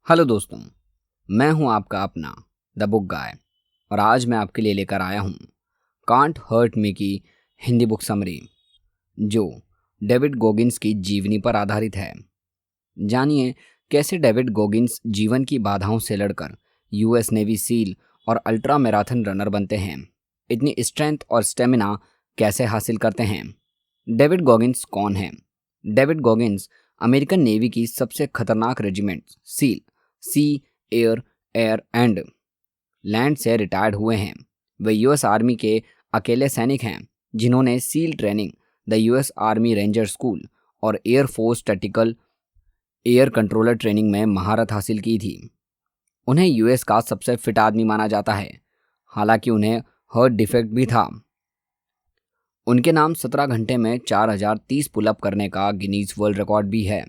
Hello दोस्तों, मैं हूं आपका अपना द बुक गाय और आज मैं आपके लिए लेकर आया हूं कांट हर्ट मी की हिंदी बुक समरी जो डेविड गोगिंस की जीवनी पर आधारित है। जानिए कैसे डेविड गोगिंस जीवन की बाधाओं से लड़कर यूएस नेवी सील और अल्ट्रा मैराथन रनर बनते हैं। इतनी स्ट्रेंथ और स्टेमिना कैसे हासिल करते हैं। डेविड गोगिंस कौन है? डेविड गोगिंस अमेरिकन नेवी की सबसे खतरनाक regiment SEAL sea, air, air and land से रिटायर्ड हुए हैं। वे यूएस आर्मी के अकेले सैनिक हैं जिन्होंने SEAL training, the US army ranger school और air force tactical air controller training में महारत हासिल की थी। उन्हें यूएस का सबसे फिट आदमी माना जाता है, हालांकि उन्हें हार्ट डिफेक्ट भी था। उनके नाम 17 घंटे में 4030 पुलअप करने का गिनीज वर्ल्ड रिकॉर्ड भी है।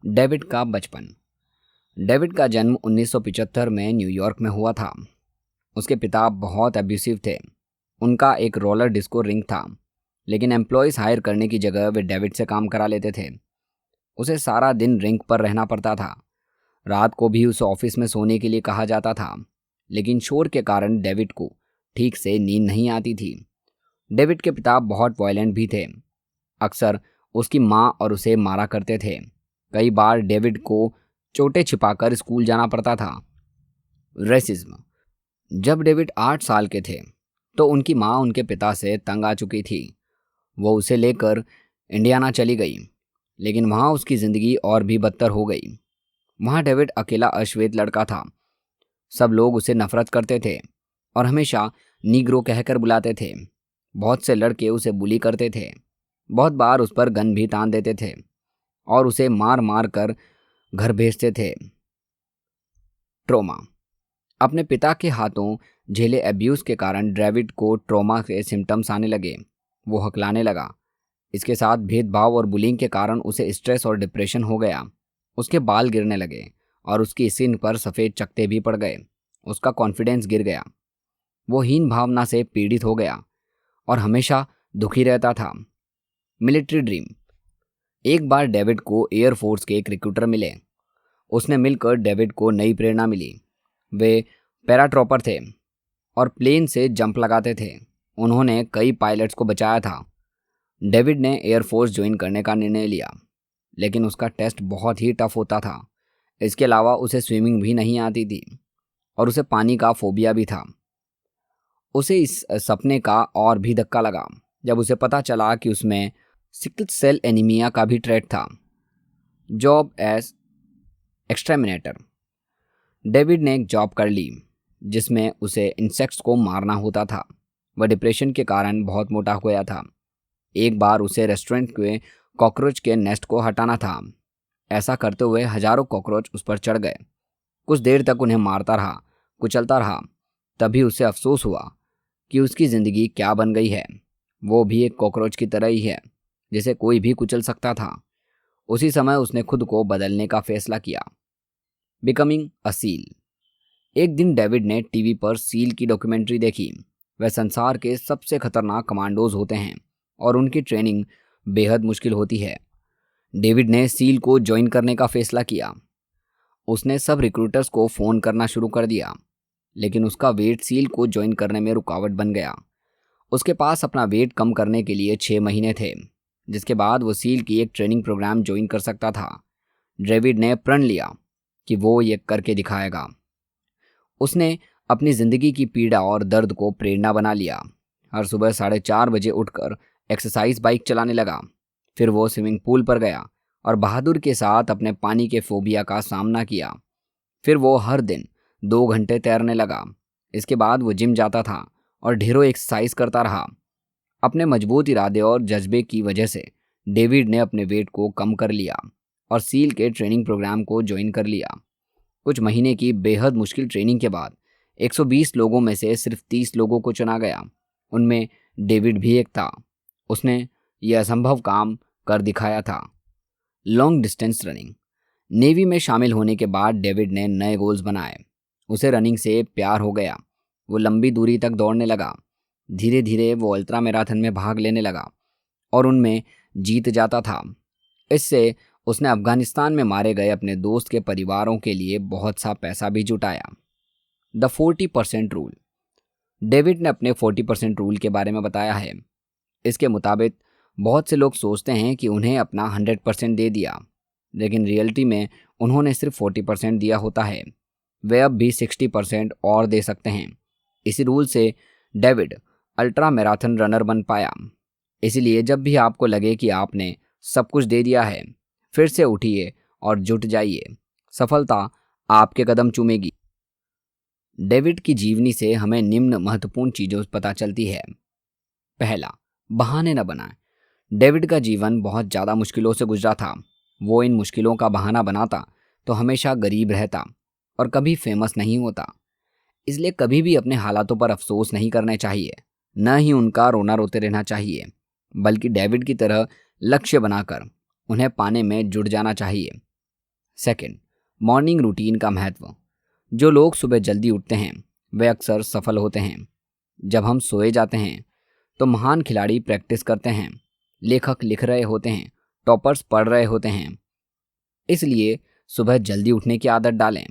डेविड का बचपन। डेविड का जन्म 1975 में न्यूयॉर्क में हुआ था। उसके पिता बहुत एब्यूसिव थे। उनका एक रोलर डिस्को रिंग था, लेकिन एम्प्लॉयज़ हायर करने की जगह वे डेविड से काम करा लेते थे। उसे सारा दिन रिंग पर रहना पड़ता था। रात को भी उसे ऑफिस में सोने के लिए कहा जाता था, लेकिन शोर के कारण डेविड को ठीक से नींद नहीं आती थी। डेविड के पिता बहुत वायलेंट भी थे। अक्सर उसकी माँ और उसे मारा करते थे। कई बार डेविड को चोटें छिपाकर स्कूल जाना पड़ता था। रेसिज्म। जब डेविड 8 साल के थे तो उनकी माँ उनके पिता से तंग आ चुकी थी। वो उसे लेकर इंडियाना चली गई, लेकिन वहाँ उसकी ज़िंदगी और भी बदतर हो गई। वहाँ डेविड अकेला अश्वेत लड़का था। सब लोग उसे नफरत करते थे और हमेशा नीग्रो कहकर बुलाते थे। बहुत से लड़के उसे बुली करते थे। बहुत बार उस पर गन भी तान देते थे और उसे मार मार कर घर भेजते थे। ट्रॉमा। अपने पिता के हाथों झेले अब्यूज के कारण डेविड को ट्रॉमा के सिम्टम्स आने लगे। वो हकलाने लगा। इसके साथ भेदभाव और बुलिंग के कारण उसे स्ट्रेस और डिप्रेशन हो गया। उसके बाल गिरने लगे और उसकी स्किन पर सफ़ेद चकत्ते भी पड़ गए। उसका कॉन्फिडेंस गिर गया। वो हीन भावना से पीड़ित हो गया और हमेशा दुखी रहता था। Military dream. एक बार डेविड को एयर फोर्स के एक रिक्रूटर मिले। उसने मिलकर डेविड को नई प्रेरणा मिली। वे पैराट्रॉपर थे और प्लेन से जंप लगाते थे। उन्होंने कई पायलट्स को बचाया था। डेविड ने एयरफोर्स ज्वाइन करने का निर्णय लिया, लेकिन उसका टेस्ट बहुत ही टफ होता था। इसके अलावा उसे स्विमिंग भी नहीं आती थी और उसे पानी का फोबिया भी था। उसे इस सपने का और भी धक्का लगा जब उसे पता चला कि उसमें सिकल सेल एनीमिया का भी ट्रेट था। Job as एक्सटरमिनेटर। डेविड ने एक जॉब कर ली जिसमें उसे इंसेक्ट्स को मारना होता था। वह डिप्रेशन के कारण बहुत मोटा हो गया था। एक बार उसे रेस्टोरेंट के कॉकरोच के नेस्ट को हटाना था। ऐसा करते हुए हजारों कॉकरोच उस पर चढ़ गए। कुछ देर तक उन्हें मारता रहा, कुचलता रहा। तभी उसे अफसोस हुआ कि उसकी ज़िंदगी क्या बन गई है। वो भी एक कॉकरोच की तरह ही है जिसे कोई भी कुचल सकता था। उसी समय उसने खुद को बदलने का फैसला किया। Becoming a seal. एक दिन डेविड ने टीवी पर सील की डॉक्यूमेंट्री देखी। वह संसार के सबसे खतरनाक कमांडोज होते हैं और उनकी ट्रेनिंग बेहद मुश्किल होती है। डेविड ने सील को ज्वाइन करने का फैसला किया। उसने सब रिक्रूटर्स को फ़ोन करना शुरू कर दिया, लेकिन उसका वेट सील को ज्वाइन करने में रुकावट बन गया। उसके पास अपना वेट कम करने के लिए 6 महीने थे, जिसके बाद वो सील की एक ट्रेनिंग प्रोग्राम ज्वाइन कर सकता था। डेविड ने प्रण लिया कि वो ये करके दिखाएगा। उसने अपनी ज़िंदगी की पीड़ा और दर्द को प्रेरणा बना लिया। हर सुबह 4:30 बजे उठकर एक्सरसाइज बाइक चलाने लगा। फिर वो स्विमिंग पूल पर गया और बहादुर के साथ अपने पानी के फोबिया का सामना किया। फिर वो हर दिन 2 घंटे तैरने लगा। इसके बाद वो जिम जाता था और ढेरों एक्सरसाइज करता रहा। अपने मजबूत इरादे और जज्बे की वजह से डेविड ने अपने वेट को कम कर लिया और सील के ट्रेनिंग प्रोग्राम को ज्वाइन कर लिया। कुछ महीने की बेहद मुश्किल ट्रेनिंग के बाद 120 लोगों में से सिर्फ 30 लोगों को चुना गया। उनमें डेविड भी एक था। उसने यह असंभव काम कर दिखाया था। Long distance running. नेवी में शामिल होने के बाद डेविड ने नए गोल्स बनाए। उसे रनिंग से प्यार हो गया। वो लंबी दूरी तक दौड़ने लगा। धीरे धीरे वो अल्ट्रा मैराथन में भाग लेने लगा और उनमें जीत जाता था। इससे उसने अफगानिस्तान में मारे गए अपने दोस्त के परिवारों के लिए बहुत सा पैसा भी जुटाया। The 40% rule. डेविड ने अपने 40% रूल के बारे में बताया है। इसके मुताबिक बहुत से लोग सोचते हैं कि उन्हें अपना 100% दे दिया, लेकिन रियलिटी में उन्होंने सिर्फ 40% दिया होता है। वे अब भी 60% और दे सकते हैं। इसी रूल से डेविड अल्ट्रा मैराथन रनर बन पाया। इसलिए जब भी आपको लगे कि आपने सब कुछ दे दिया है, फिर से उठिए और जुट जाइए। सफलता आपके कदम चूमेगी। डेविड की जीवनी से हमें निम्न महत्वपूर्ण चीज़ों पता चलती है। पहला, बहाने न बनाएं। डेविड का जीवन बहुत ज़्यादा मुश्किलों से गुजरा था। वो इन मुश्किलों का बहाना बनाता तो हमेशा गरीब रहता और कभी फेमस नहीं होता। इसलिए कभी भी अपने हालातों पर अफसोस नहीं करने चाहिए, न ही उनका रोना रोते रहना चाहिए, बल्कि डेविड की तरह लक्ष्य बनाकर उन्हें पाने में जुट जाना चाहिए। सेकंड, मॉर्निंग रूटीन का महत्व। जो लोग सुबह जल्दी उठते हैं वे अक्सर सफल होते हैं। जब हम सोए जाते हैं तो महान खिलाड़ी प्रैक्टिस करते हैं, लेखक लिख रहे होते हैं, टॉपर्स पढ़ रहे होते हैं। इसलिए सुबह जल्दी उठने की आदत डालें।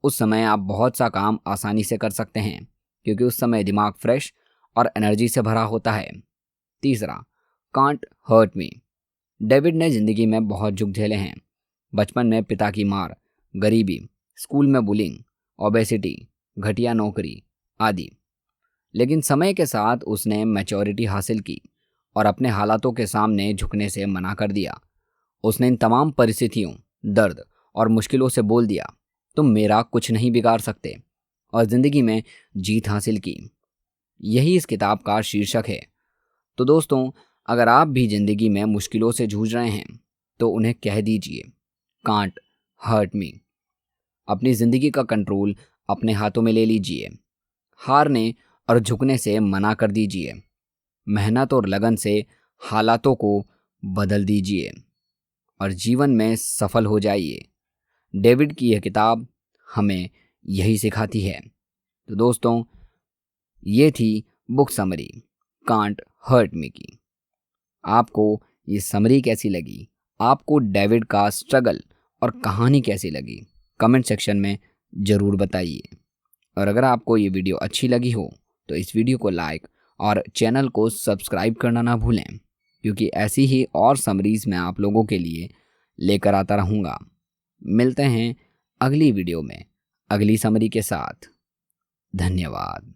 उस समय आप बहुत सा काम आसानी से कर सकते हैं, क्योंकि उस समय दिमाग फ्रेश और एनर्जी से भरा होता है। तीसरा, कांट हर्ट मी। डेविड ने जिंदगी में बहुत दुख झेले हैं। बचपन में पिता की मार, गरीबी, स्कूल में बुलिंग, ओबेसिटी, घटिया नौकरी आदि। लेकिन समय के साथ उसने मैच्योरिटी हासिल की और अपने हालातों के सामने झुकने से मना कर दिया। उसने इन तमाम परिस्थितियों, दर्द और मुश्किलों से बोल दिया, तुम मेरा कुछ नहीं बिगाड़ सकते, और ज़िंदगी में जीत हासिल की। यही इस किताब का शीर्षक है। तो दोस्तों, अगर आप भी ज़िंदगी में मुश्किलों से जूझ रहे हैं तो उन्हें कह दीजिए, कांट हर्ट मी। अपनी ज़िंदगी का कंट्रोल अपने हाथों में ले लीजिए। हारने और झुकने से मना कर दीजिए। मेहनत और लगन से हालातों को बदल दीजिए और जीवन में सफल हो जाइए। डेविड की यह किताब हमें यही सिखाती है। तो दोस्तों, ये थी book summary can't hurt me की। आपको ये समरी कैसी लगी? आपको डेविड का स्ट्रगल और कहानी कैसी लगी? कमेंट सेक्शन में ज़रूर बताइए। और अगर आपको ये वीडियो अच्छी लगी हो तो इस वीडियो को लाइक और चैनल को सब्सक्राइब करना ना भूलें, क्योंकि ऐसी ही और समरीज़ मैं आप लोगों के लिए लेकर आता रहूँगा। मिलते हैं अगली वीडियो में अगली समरी के साथ। धन्यवाद।